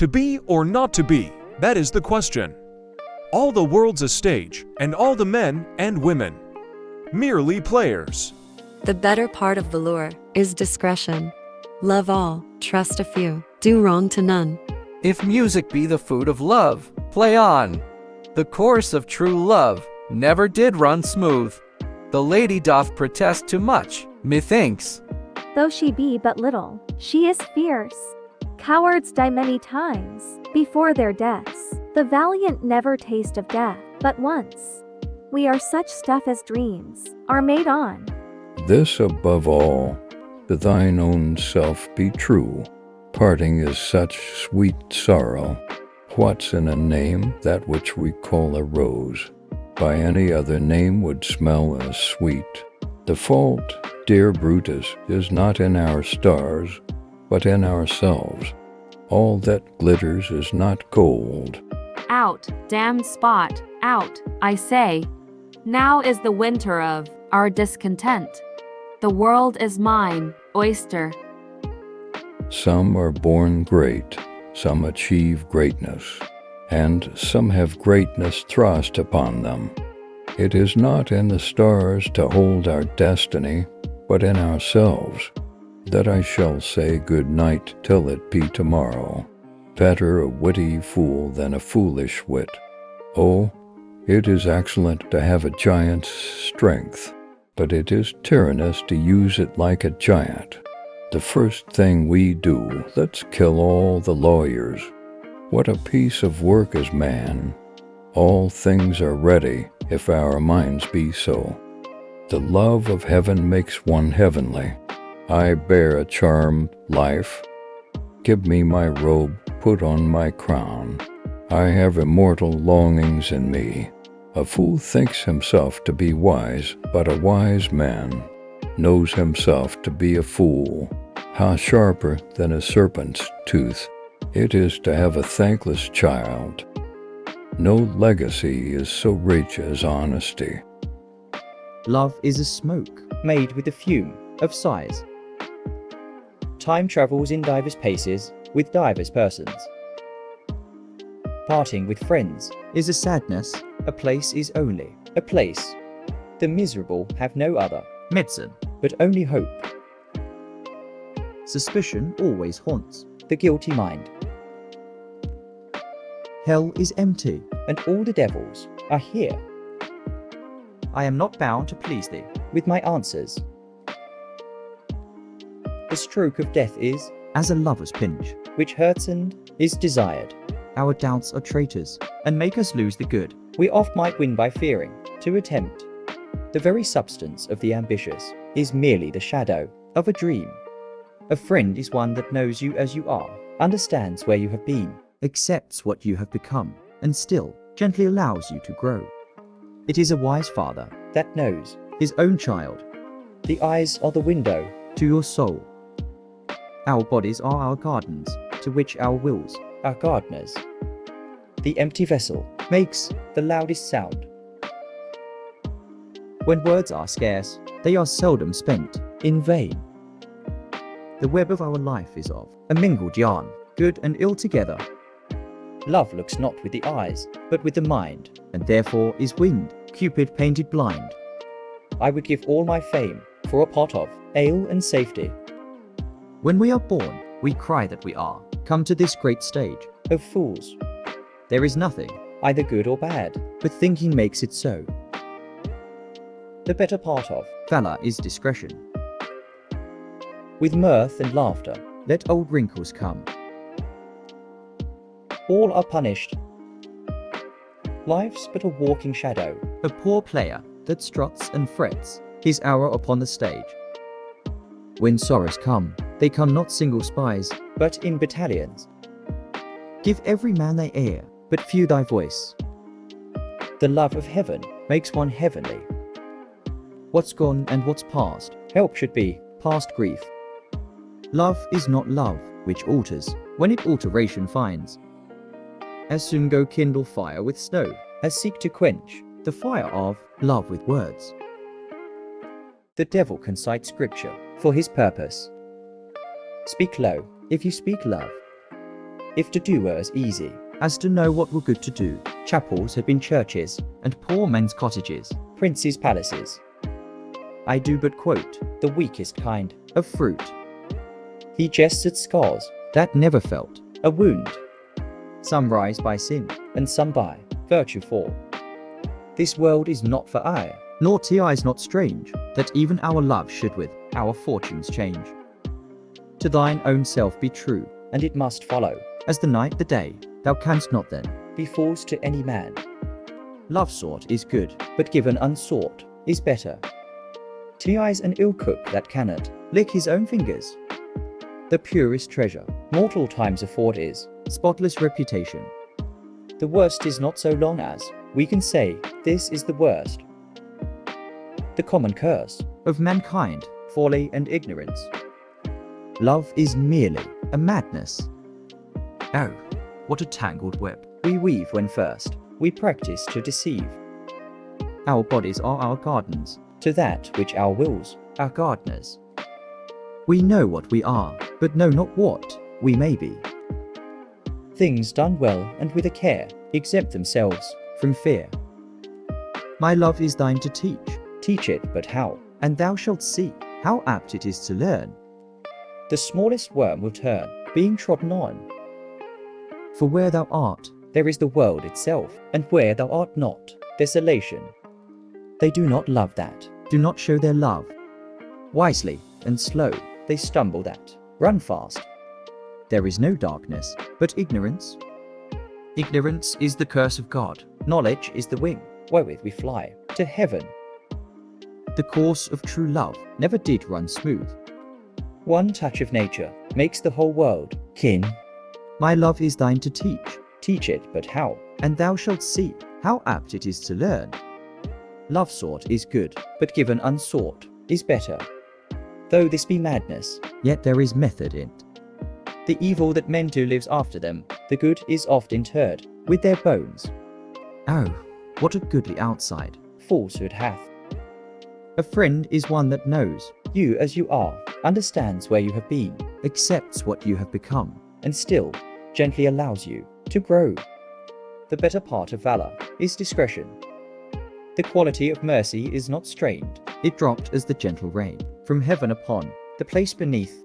To be or not to be, that is the question. All the world's a stage, and all the men and women merely players. The better part of the lure is discretion. Love all, trust a few, do wrong to none. If music be the food of love, play on. The course of true love never did run smooth. The lady doth protest too much, methinks. Though she be but little, she is fierce. Cowards die many times before their deaths. The valiant never taste of death but once. We are such stuff as dreams are made on. This above all, to thine own self be true. Parting is such sweet sorrow. What's in a name that which we call a rose? By any other name would smell as sweet. The fault, dear Brutus, is not in our stars, but in ourselves. All that glitters is not gold. Out, damned spot, out, I say. Now is the winter of our discontent. The world is mine, oyster. Some are born great, some achieve greatness, and some have greatness thrust upon them. It is not in the stars to hold our destiny, but in ourselves, that I shall say good night till it be tomorrow. Better a witty fool than a foolish wit. Oh, it is excellent to have a giant's strength, but it is tyrannous to use it like a giant. The first thing we do, let's kill all the lawyers. What a piece of work is man. All things are ready, if our minds be so. The love of heaven makes one heavenly. I bear a charmed life. Give me my robe, put on my crown. I have immortal longings in me. A fool thinks himself to be wise, but a wise man knows himself to be a fool. How sharper than a serpent's tooth it is to have a thankless child. No legacy is so rich as honesty. Love is a smoke made with the fume of sighs. Time travels in divers paces with divers persons. Parting with friends is a sadness, a place is only a place. The miserable have no other medicine, but only hope. Suspicion always haunts the guilty mind. Hell is empty, and all the devils are here. I am not bound to please thee with my answers. The stroke of death is as a lover's pinch, which hurts and is desired. Our doubts are traitors, and make us lose the good we oft might win by fearing to attempt. The very substance of the ambitious is merely the shadow of a dream. A friend is one that knows you as you are, understands where you have been, accepts what you have become, and still gently allows you to grow. It is a wise father that knows his own child. The eyes are the window to your soul. Our bodies are our gardens, to which our wills are gardeners. The empty vessel makes the loudest sound. When words are scarce, they are seldom spent in vain. The web of our life is of a mingled yarn, good and ill together. Love looks not with the eyes, but with the mind, and therefore is winged, Cupid painted blind. I would give all my fame for a pot of ale and safety. When we are born, we cry that we are come to this great stage of fools. There is nothing, either good or bad, but thinking makes it so. The better part of valor is discretion. With mirth and laughter, let old wrinkles come. All are punished. Life's but a walking shadow, a poor player that struts and frets his hour upon the stage. When sorrows come, they come not single spies, but in battalions. Give every man thy ear, but few thy voice. The love of heaven makes one heavenly. What's gone and what's past, help should be past grief. Love is not love, which alters, when it alteration finds. As soon go kindle fire with snow, as seek to quench the fire of love with words. The devil can cite scripture for his purpose. Speak low, if you speak love. if to do were as easy as to know what were good to do. Chapels had been churches, and poor men's cottages, princes' palaces. I do but quote the weakest kind of fruit. He jests at scars that never felt a wound. Some rise by sin, and some by virtue fall. This world is not for aye, nor is not strange, that even our love should with our fortunes change. To thine own self be true, and it must follow, as the night the day, thou canst not then be false to any man. Love sought is good, but given unsought is better. 'Tis an ill cook that cannot lick his own fingers. The purest treasure mortal times afford is spotless reputation. The worst is not so long as we can say this is the worst. The common curse of mankind, folly and ignorance. Love is merely a madness. Oh, what a tangled web we weave when first we practice to deceive. Our bodies are our gardens, to that which our wills are gardeners. We know what we are, but know not what we may be. Things done well and with a care exempt themselves from fear. My love is thine to teach it but how, and thou shalt see how apt it is to learn. The smallest worm will turn, being trodden on. For where thou art, there is the world itself, and where thou art not, desolation. They do not love that, do not show their love. Wisely and slow, they stumble that, run fast. There is no darkness, but ignorance. Ignorance is the curse of God. Knowledge is the wing wherewith we fly to heaven. The course of true love never did run smooth. One touch of nature makes the whole world kin. My love is thine to teach it but how, and thou shalt see how apt it is to learn. Love sought is good, but given unsought is better. Though this be madness, yet there is method in't. The evil that men do lives after them, the good is oft interred with their bones. Oh, what a goodly outside falsehood hath. A friend is one that knows you as you are, understands where you have been, accepts what you have become, and still gently allows you to grow. The better part of valor is discretion. The quality of mercy is not strained, it dropped as the gentle rain from heaven upon the place beneath